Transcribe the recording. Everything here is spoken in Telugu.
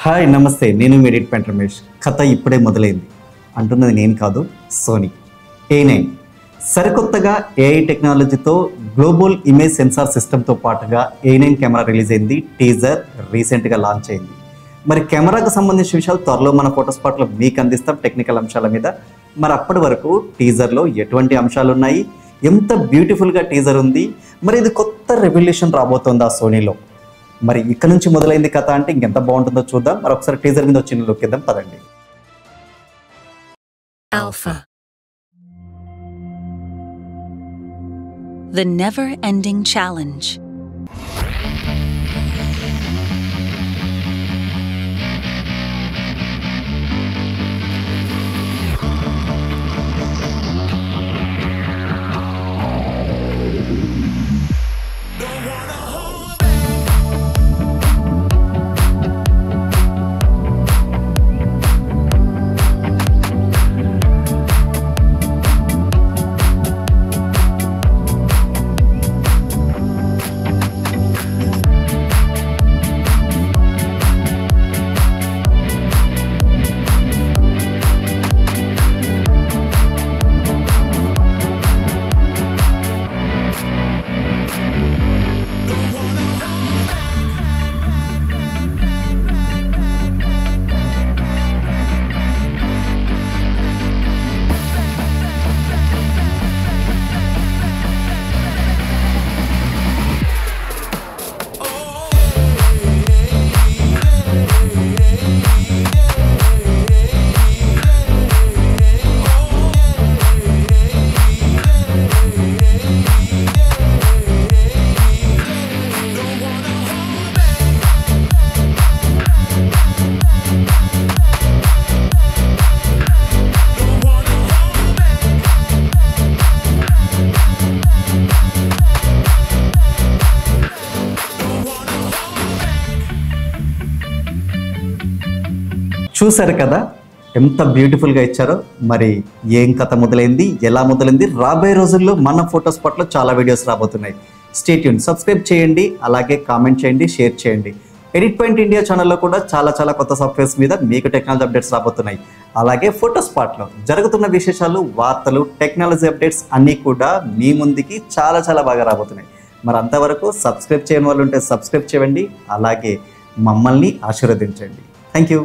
హాయ్ నమస్తే, నేను మీ ఎడిట్ రమేష్. కథ ఇప్పుడే మొదలైంది అంటున్నది నేను కాదు, సోనీ A9 సరికొత్తగా ఏఐ టెక్నాలజీతో గ్లోబల్ ఇమేజ్ సెన్సార్ సిస్టమ్తో పాటుగా A9 కెమెరా రిలీజ్ అయింది. టీజర్ రీసెంట్గా లాంచ్ అయింది. మరి కెమెరాకు సంబంధించిన విషయాలు త్వరలో మన ఫోటోస్పాట్లో మీకు అందిస్తాం టెక్నికల్ అంశాల మీద. మరి అప్పటి వరకు టీజర్లో ఎటువంటి అంశాలు ఉన్నాయి, ఎంత బ్యూటిఫుల్గా టీజర్ ఉంది, మరి ఇది కొత్త రెవల్యూషన్ రాబోతోంది ఆ సోనీలో. మరి ఇక్కడ నుంచి మొదలైంది కథ అంటే ఇంకెంత బాగుంటుందో చూద్దాం. మరి ఒకసారి టీజర్ మీద వచ్చిన లుక్ ఇద్దాం పదండి. Alpha. The never-ending challenge. చూసారు కదా ఎంత బ్యూటిఫుల్గా ఇచ్చారో. మరి ఏం కథ మొదలైంది, ఎలా మొదలైంది, రాబోయే రోజుల్లో మన ఫోటోస్పాట్లో చాలా వీడియోస్ రాబోతున్నాయి. స్టే ట్యూన్, సబ్స్క్రైబ్ చేయండి, అలాగే కామెంట్ చేయండి, షేర్ చేయండి. ఎడిట్ పాయింట్ ఇండియా ఛానల్లో కూడా చాలా కొత్త సాఫ్ట్వేర్స్ మీద మీకు టెక్నాలజీ అప్డేట్స్ రాబోతున్నాయి. అలాగే ఫోటోస్పాట్లో జరుగుతున్న విశేషాలు, వార్తలు, టెక్నాలజీ అప్డేట్స్ అన్నీ కూడా మీ ముందుకి చాలా బాగా రాబోతున్నాయి. మరి అంతవరకు సబ్స్క్రైబ్ చేయని వాళ్ళు ఉంటే సబ్స్క్రైబ్ చేయండి, అలాగే మమ్మల్ని ఆశీర్వదించండి. Thank you.